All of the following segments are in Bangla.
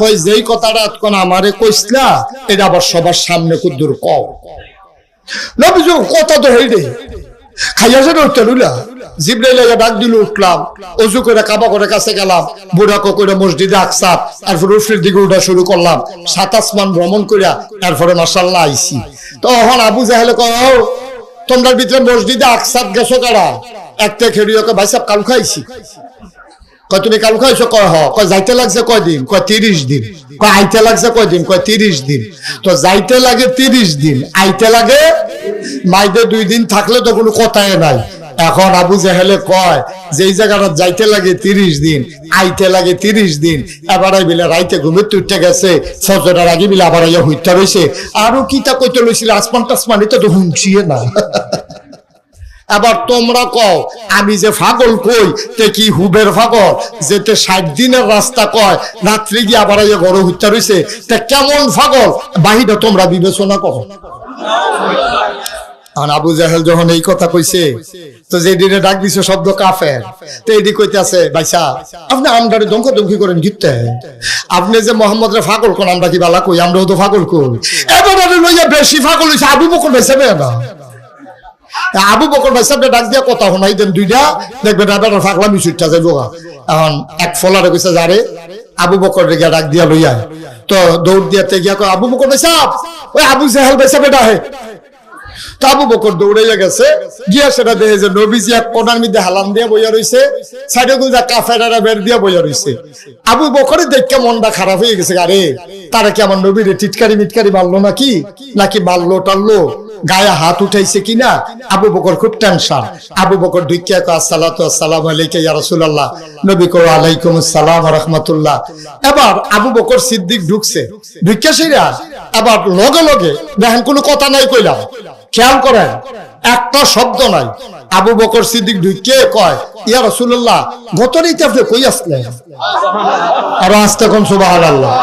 কই যেই কথাটা কোন আমারে কইছলা এটা আবার সবার সামনে কুদ্দুর কও। নবীজি কথা তো হইরে খাইয়া যে উঠতেলুলা জিব্রাইল ডাক দিল, উঠলাম, ওযু করে কাবা করে কাছে গেলাম, বুড়াকো করে মসজিদে আকসা, তারপর উফরির দিকে উঠা শুরু করলাম, 7 আসমান ভ্রমণ করিয়া তারপরে মাশাআল্লাহ আইছি। তখন আবু জাহেল কয়, তোমরা ভিতরে মসজিদে আকসাত গেছো কারা? একটা খেড়িওকে ভাই সাহেব কাল খাইছি। কয় তুমি কাল খাইছো? কয় হ। কয় যাইতে লাগছে কয়দিন? কয় 30 দিন। কয় আইতে লাগছে কয়দিন? কয় 30 দিন। তো যাইতে লাগে 30 দিন, আইতে লাগে মাইদে 2 দিন থাকলে তো কোনো কথাই নাই। এখন আবু জাহেলে কয় যে এই জায়গাটা যাইতে লাগে 30 দিন, আইতে লাগে 30 দিন, এবার বিলে রাইতে ঘুমে উঠতে গেছে, ফজরের আগে বিলে আবার আইয়া হইতে রইছে, আরো কিতা কইতে লইছিল আসমান টাসমান এটা তো হুঁচিয়ে না। এবার তোমরা কও আমি যে পাগল কই তে কি হুবের পাগল যেতে 60 দিনের রাস্তা কয় রাত্রি গিয়ে আবার আইয়া ঘরে হইতে রইছে, তে কেমন পাগল বাহিরে তোমরা বিবেচনা করো। আবু জাহেল যখন এই কথা কইছে, তো যে দিনে ডাক দিছে শব্দ কাফের, তো এডি কইতে আছে ভাইসা আপনি আমদারে দমকি করেন গিতে, আপনি যে মোহাম্মদ রে পাগল কোন আমরা কি বালা কই? আমরাও তো পাগল কই। এবারে লইয়া বেশি পাগল হইছে আবু বকর ভাইসা না। আবু বকর ভাই সাহেব ডাক দিয়া কথা শোনাই দেন দুইটা, দেখবেন এবার ফাগলা মিছুটটা যাইব। এখন এক ফলারে কইছে যারে আবু বকর রে ডাক দিয়া লইয়া, তো দৌড় দিয়াতে গিয়া কয় আবু বকর ভাই সাহেব, ওই আবু জাহেল ভাই সাহেব এটা হে। তো আবু বকর দৌড়াইয়া গেছে, গিয়া সেটা দেখে যে নবীজি এক কোণার মধ্যে হালান দিয়া বইয়া রইছে, সাইডে গুজা কাফেরারা বের দিয়া বইয়া রইছে। আবু বকরে দেখে মনটা খারাপ হয়ে গেছে, আরে তারা কি আমার নবীরে টিটকারি মিটকারি মারলো নাকি, নাকি মারলো টাললো, গায়ে হাত উঠাইছে কিনা। আবু বকর খুব টেনশন। আবু বকর ঢুকিয়া কয় আসসালাতু আসসালামু আলাইকা ইয়া রাসূলুল্লাহ। নবী কয় ওয়ালাইকুম আসসালাম ওয়া রাহমাতুল্লাহ। এবার আবু বকর সিদ্দিক ঢুকছে, ঢুকিয়া সেরা আবার লগে লগে দেখেন কোনো কথা নাই কইলাম, খেয়াল করেন একটা শব্দ নাই। আবু বকর সিদ্দিক ঢুকে কয় ইয়া রাসূলুল্লাহ গত রাতে আপনি কই আসলেন? আর আস্তে কোন সুবহানাল্লাহ,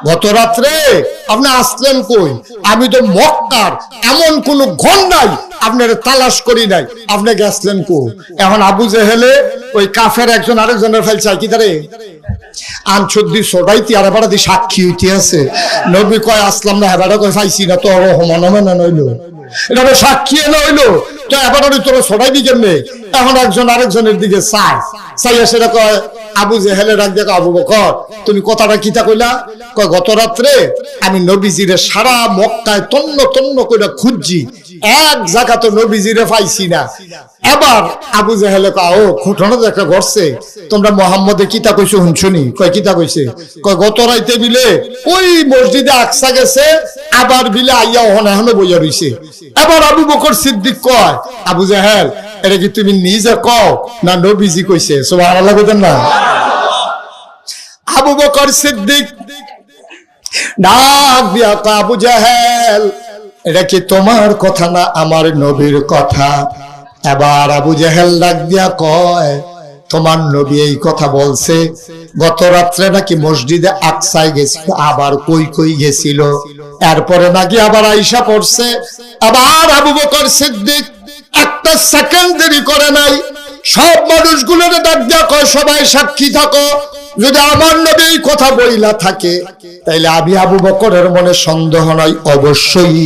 গত রাত্রে আপনি আসলেন কই? আমি তো মক্কার এমন কোন ঘর নাই আপনার তালাশ করি নাই, আপনি গেছলেন কই? এখন আবু জাহেলে ওই কাফের একজন আরেকজনের ফেলছে কি তারে আনছুদ্দি সোডাইতি আর এবার দি সাক্ষী হইতে আছে। নবী কয় আসলাম না, এবার কয় পাইছি না, তো মনে নইল এটা সাক্ষী এনে হইলো, তো এবার তোর সোডাইবি কেমনে? এখন একজন আরেকজনের দিকে চায়, চাইয়া সেটা কয় আবু জাহেলে ডাক দেখো আবু বকর তুমি কথাটা কিতা কইলা? কয় গত রাত্রে আমি নবীজিরে সারা মক্কায় তন্ন তন্ন করে খুঁজছি, এক জায়গা তো নবীজিরে পাইছি না। এবার আবু জাহেলে কয় ও ঘটনা তো একটা ঘটছে, তোমরা মোহাম্মদে কিতা কইছো শুনছনি? কয় কিতা কইছে? কয় গত রাইতে বিলে ওই মসজিদে আকসা গেছে, আবার বিলে আইয়া এখনো বইয়া রইছে। এবার আবু বকর সিদ্দিক কয় আবু জাহেল এটা কি তুমি নিজে কও না নবীজি কইছে? সুবহানাল্লাহ কইতেন না? আবু বকর সিদ্দিক ডাক দিয়া কয় আবু জাহেল এটা কি তোমার কথা না আমার নবীর কথা? এবার আবু জাহেল ডাক দিয়া কয় তোমার নবী এই কথা বলছে, গত রাত্রে নাকি মসজিদে আকসায় গেছিল, আবার কই কই গেছিল, এরপরে নাকি আবার আইসা পড়ছে। আবার আবু বকর সিদ্দিক একটা সেকেন্ড দেরি করে নাই, সব মানুষগুলোর ডাক দিয়া কয় সবাই সাক্ষী থাকো, যদি আমার নবী এই কথা বইলা থাকে তাইলে আমি আবু বকরের মনে সন্দেহ নাই অবশ্যই